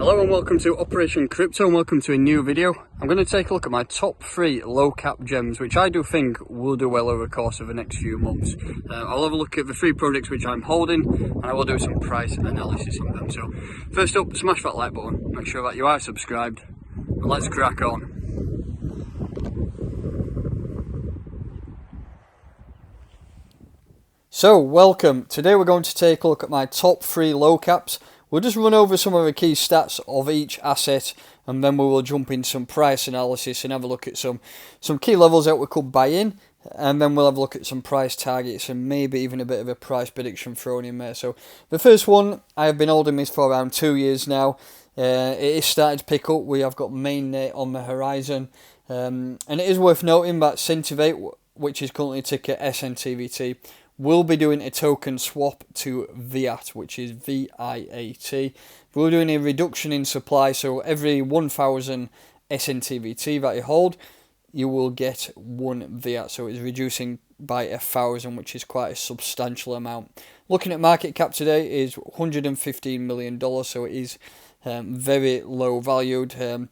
Hello and welcome to Operation Crypto and welcome to a new video. I'm going to take a look at my top 3 low cap gems, which I do think will do well over the course of the next few months. I'll have a look at the 3 projects which I'm holding and I will do some price analysis on them. So first up, smash that like button, make sure that you are subscribed, and let's crack on. So welcome, today we're going to take a look at my top 3 low caps. We'll just run over some of the key stats of each asset and then we will jump in some price analysis and have a look at some key levels that we could buy in, and then we'll have a look at some price targets and maybe even a bit of a price prediction thrown in there. So the first one, I have been holding this for around 2 years now. It is starting to pick up. We have got mainnet on the horizon, and it is worth noting that Sentivate, which is currently ticker SNTVT, we'll be doing a token swap to VIAT, which is VIAT. We're doing a reduction in supply, so every 1,000 SNTVT that you hold, you will get 1 VIAT. So it's reducing by 1,000, which is quite a substantial amount. Looking at market cap today is $115 million, so it is very low valued. I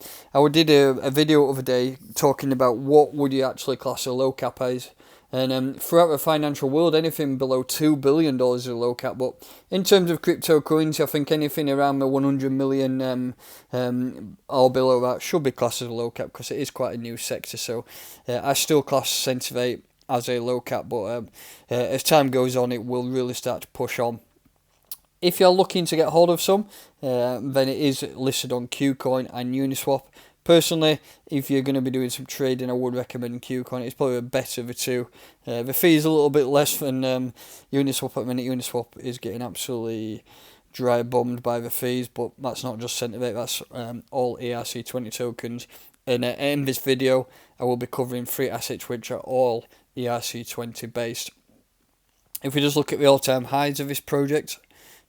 did a video the other day talking about what would you actually class a low cap as. And throughout the financial world, anything below $2 billion is a low cap. But in terms of cryptocurrency, I think anything around the 100 million or below that should be classed as a low cap because it is quite a new sector. So I still class Sentivate as a low cap, but as time goes on, it will really start to push on. If you're looking to get hold of some, then it is listed on KuCoin and Uniswap. Personally, if you're going to be doing some trading, I would recommend KuCoin. It's probably the better of the two. The fee is a little bit less than Uniswap at the minute. Uniswap is getting absolutely dry bombed by the fees, but that's not just Sentivate, that's all ERC20 tokens. And in this video, I will be covering 3 assets which are all ERC20 based. If we just look at the all-time highs of this project,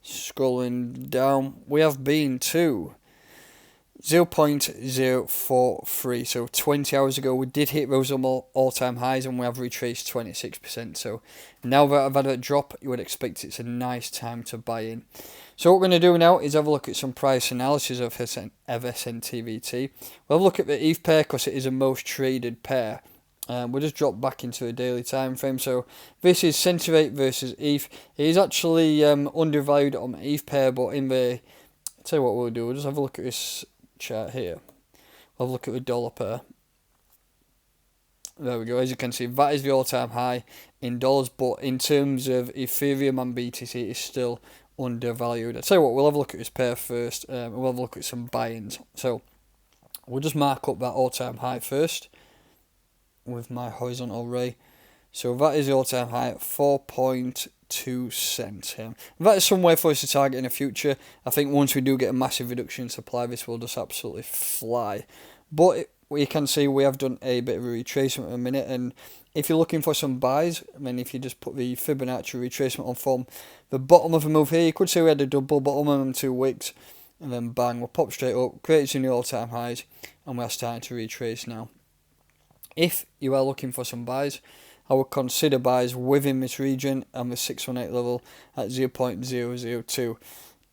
scrolling down, we have been to 0.043, so 20 hours ago we did hit those all-time highs and we have retraced 26%. So now that I've had a drop, you would expect it's a nice time to buy in. So what we're going to do now is have a look at some price analysis of SNTVT. We'll have a look at the ETH pair because it is the most traded pair. We'll just drop back into a daily time frame. So this is Sentivate versus ETH. It is actually undervalued on the ETH pair, but in the, I'll tell you what we'll do, we'll just have a look at this chart here. We'll have a look at the dollar pair. There we go. As you can see, that is the all-time high in dollars, but in terms of Ethereum and BTC, it is still undervalued. I'll tell you what, we'll have a look at this pair first. We'll have a look at some buy-ins. So we'll just mark up that all-time high first with my horizontal ray. So that is the all-time high at 4.2 cents. That is somewhere for us to target in the future. I think once we do get a massive reduction in supply, this will just absolutely fly. But you can see we have done a bit of a retracement in a minute, and if you're looking for some buys, I mean, if you just put the Fibonacci retracement on from the bottom of the move here, you could say we had a double bottom on 2 weeks, and then bang, we'll pop straight up, create some new all-time highs, and we're starting to retrace now. If you are looking for some buys, I would consider buys within this region and the 618 level at 0.002.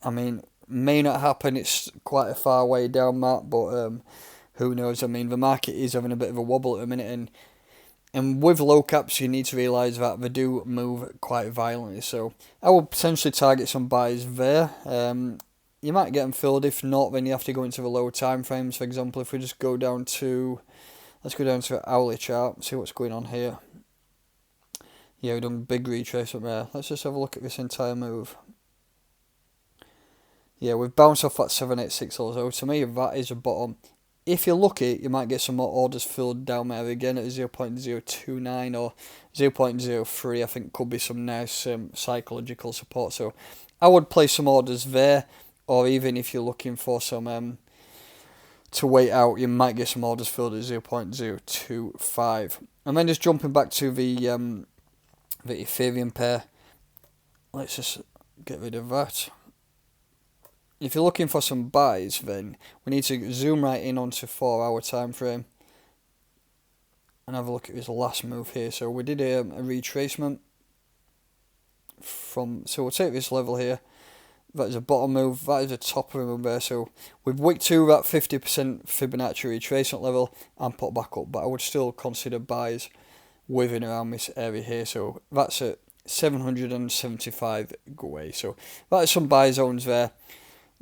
I mean, may not happen, it's quite a far way down that, but who knows. I mean, the market is having a bit of a wobble at the minute, and with low caps, you need to realise that they do move quite violently. So I would potentially target some buys there. You might get them filled. If not, then you have to go into the lower time frames. For example, if we just go down to, let's go down to the hourly chart, see what's going on here. Yeah, we've done big retracement there. Let's just have a look at this entire move. Yeah, we've bounced off that 786 level. So to me, that is a bottom. If you're lucky, you might get some more orders filled down there again at 0.029 or 0.03. I think could be some nice psychological support. So I would place some orders there, or even if you're looking for some to wait out, you might get some orders filled at 0.025. And then just jumping back to the Ethereum pair, let's just get rid of that. If you're looking for some buys, then we need to zoom right in onto 4-hour time frame and have a look at this last move here. So we did a retracement from, so we'll take this level here That is a bottom move, that is a top of a move there. So we've wicked to that 50% Fibonacci retracement level and put back up, but I would still consider buys within around this area here. So that's at 775 go away. So that is some buy zones there.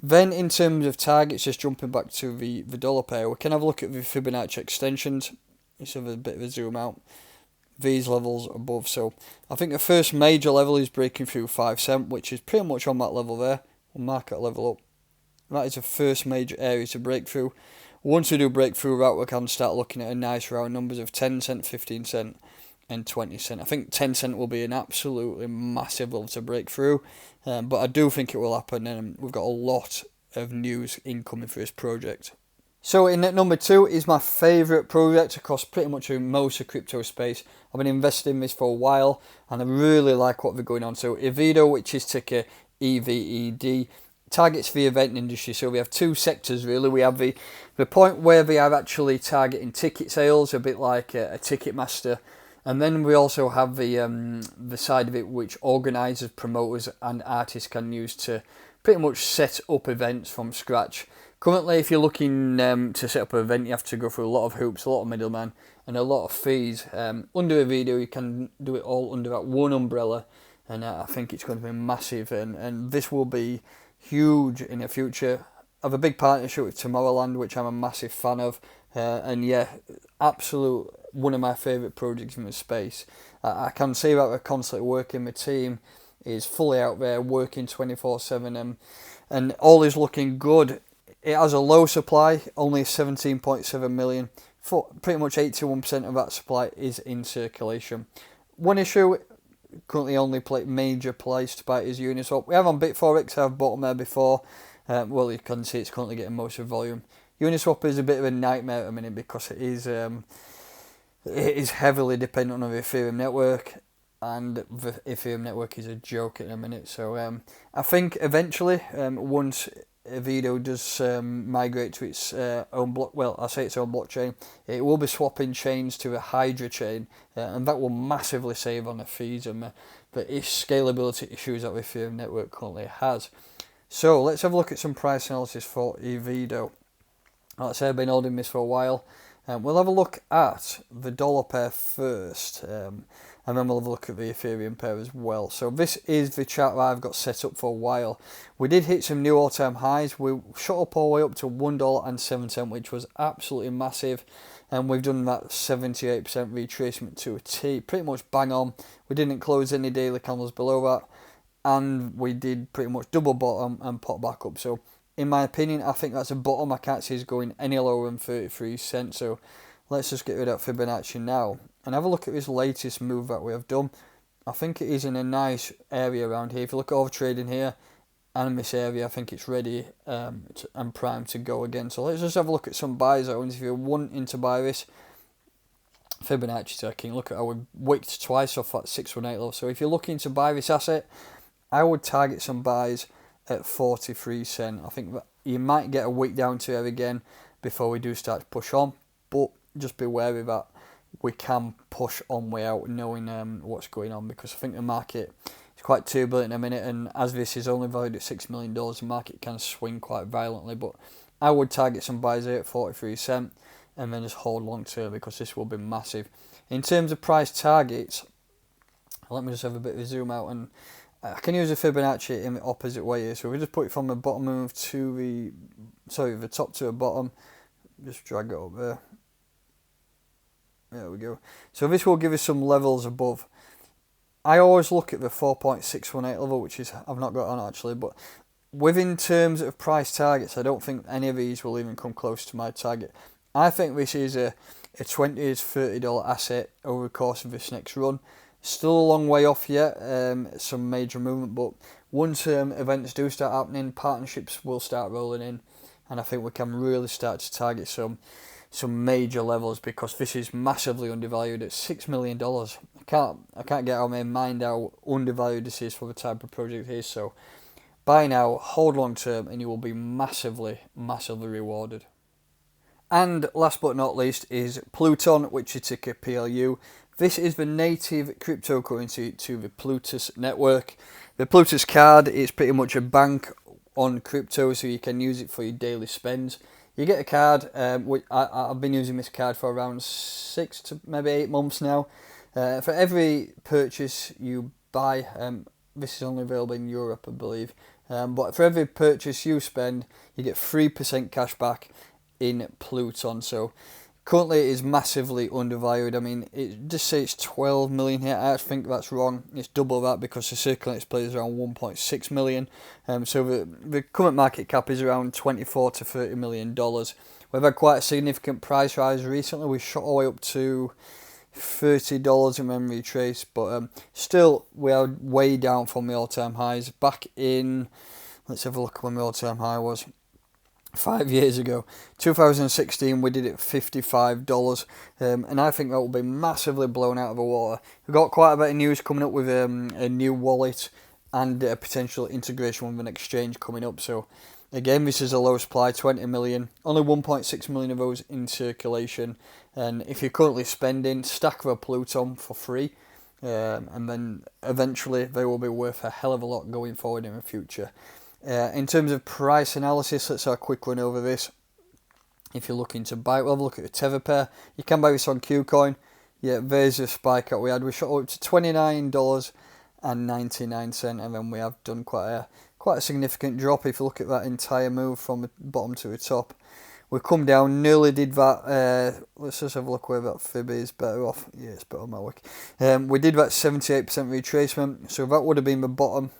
Then in terms of targets, just jumping back to the dollar pair, we can have a look at the Fibonacci extensions. Let's have a bit of a zoom out. These levels above, so I think the first major level is breaking through 5 cent, which is pretty much on that level there. We'll mark that level up. That is the first major area to break through. Once we do break through that, we can start looking at a nice round numbers of 10 cent, 15 cent and 20 cent. I think 10 cent will be an absolutely massive level to break through, but I do think it will happen, and we've got a lot of news incoming for this project. So in at number 2 is my favourite project across pretty much most of crypto space. I've been investing in this for a while and I really like what they're going on. So Evedo, which is ticker EVED, targets the event industry. So we have two sectors really. We have the point where they are actually targeting ticket sales, a bit like a Ticketmaster. And then we also have the side of it which organisers, promoters and artists can use to pretty much set up events from scratch. Currently, if you're looking to set up an event, you have to go through a lot of hoops, a lot of middlemen, and a lot of fees. Under Evedo, you can do it all under that one umbrella, and I think it's going to be massive, and this will be huge in the future. I have a big partnership with Tomorrowland, which I'm a massive fan of, and yeah, absolute one of my favourite projects in the space. I can see that we're constantly working. My team is fully out there working 24/7, and all is looking good. It has a low supply, only 17.7 million. Pretty much 81% of that supply is in circulation. One issue, currently only major place to buy is Uniswap. We have on Bitforex, I've bought them there before. Well, you can see it's currently getting most of the volume. Uniswap is a bit of a nightmare at the minute because it is heavily dependent on the Ethereum network, and the Ethereum network is a joke at the minute. So I think eventually, once Evedo does migrate to its own block, well, I say its own blockchain, it will be swapping chains to a Hydra chain, and that will massively save on the fees and the scalability issues that the Ethereum network currently has. So let's have a look at some price analysis for Evedo. Like I say, I've been holding this for a while. We'll have a look at the dollar pair first, and then we'll have a look at the Ethereum pair as well. So this is the chart that I've got set up for a while. We did hit some new all-time highs. We shot up all the way up to $1.07, which was absolutely massive, and we've done that 78% retracement to a T, pretty much bang on. We didn't close any daily candles below that, and we did pretty much double bottom and pop back up. So in my opinion, I think that's a bottom. I can't see it going any lower than 33 cents. So let's just get rid of Fibonacci now and have a look at this latest move that we have done. I think it is in a nice area around here. If you look at overtrading here and in this area, I think it's ready and primed to go again. So let's just have a look at some buy zones. If you're wanting to buy this Fibonacci taking, look at how we wicked twice off that 618 level. So if you're looking to buy this asset, I would target some buys at 43 cents. I think that you might get a wick down to there again before we do start to push on, but just be wary that we can push on way out knowing what's going on, because I think the market is quite turbulent in a minute, and as this is only valued at $6 million, the market can swing quite violently. But I would target some buys here at 43 cents and then just hold long term, because this will be massive. In terms of price targets, let me just have a bit of a zoom out, and I can use a Fibonacci in the opposite way here. So we just put it from the bottom move to the top to the bottom. Just drag it up there. There we go. So this will give us some levels above. I always look at the 4.618 level, which is, I've not got on actually, but within terms of price targets, I don't think any of these will even come close to my target. I think this is a $20 to $30 asset over the course of this next run. Still a long way off yet, some major movement, but once events do start happening, partnerships will start rolling in, and I think we can really start to target some major levels, because this is massively undervalued at $6 million. I can't get out of my mind how undervalued this is for the type of project it is. So buy now, hold long term, and you will be massively rewarded. And last but not least is Pluton, which is ticker PLU. This is the native cryptocurrency to the Plutus network. The Plutus card is pretty much a bank on crypto, so you can use it for your daily spends. You get a card. I've been using this card for around 6 to maybe 8 months now. For every purchase you buy, this is only available in Europe, I believe. But for every purchase you spend, you get 3% cash back in Pluton. So currently it is massively undervalued. I mean, it just says 12 million here. I actually think that's wrong. It's double that because the circulating display is around 1.6 million. So the current market cap is around 24 to 30 million dollars. We've had quite a significant price rise recently. We shot our way up to $30 in memory trace, but still we are way down from the all-time highs. Back in, let's have a look when the all-time high was. 5 years ago, 2016, we did it $55, and I think that will be massively blown out of the water. We've got quite a bit of news coming up with a new wallet and a potential integration with an exchange coming up. So again, this is a low supply, 20 million, only 1.6 million of those in circulation. And if you're currently spending, stack the Pluton for free, and then eventually they will be worth a hell of a lot going forward in the future. In terms of price analysis, let's have a quick run over this. If you're looking to buy, we'll have a look at the tether pair. You can buy this on KuCoin. Yeah, there's a spike that we had. We shot up to $29.99, and then we have done quite a significant drop. If you look at that entire move from the bottom to the top, we've come down, nearly did that. Let's just have a look where that fib is. Better off. Yeah, it's better on my work. We did that 78% retracement, so that would have been the bottom.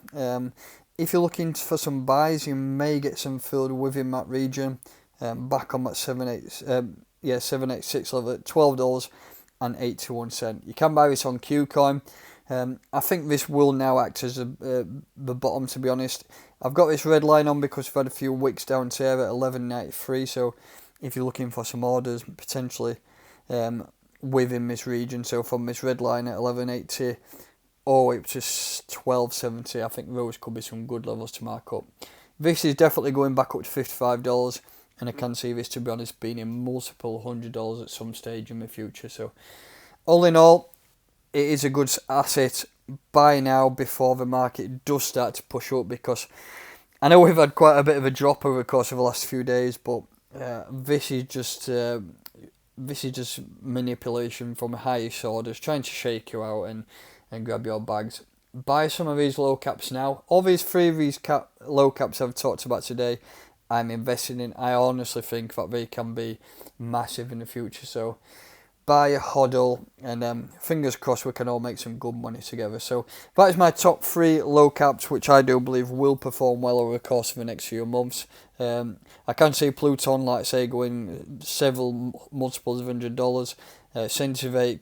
If you're looking for some buys, you may get some filled within that region. Back on that 786 level at $12.81. You can buy this on KuCoin. I think this will now act as the bottom, to be honest. I've got this red line on because we've had a few wicks down here at 11.93. So if you're looking for some orders, potentially within this region, so from this red line at 11.80 or up to 12.70, I think those could be some good levels to mark up. This is definitely going back up to $55, and I can see this, to be honest, being in multiple $100 at some stage in the future. So all in all, it is a good asset. Buy now before the market does start to push up, because I know we've had quite a bit of a drop over the course of the last few days, but this is just manipulation from the highest orders, trying to shake you out and grab your bags. Buy some of these low caps now. All these three of these low caps I've talked about today, I'm investing in. I honestly think that they can be massive in the future. So buy a hodl, and fingers crossed we can all make some good money together. So that is my top 3 low caps, which I do believe will perform well over the course of the next few months. I can see Pluton, like I say, going several multiples of $100. Sentivate,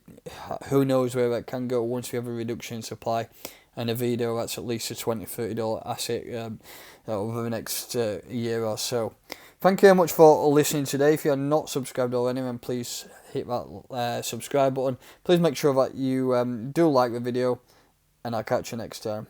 who knows where that can go once we have a reduction in supply. And Evedo, that's at least a $20-$30 asset over the next year or so. Thank you very much for listening today. If you are not subscribed already, then please hit that subscribe button. Please make sure that you do like the video, and I'll catch you next time.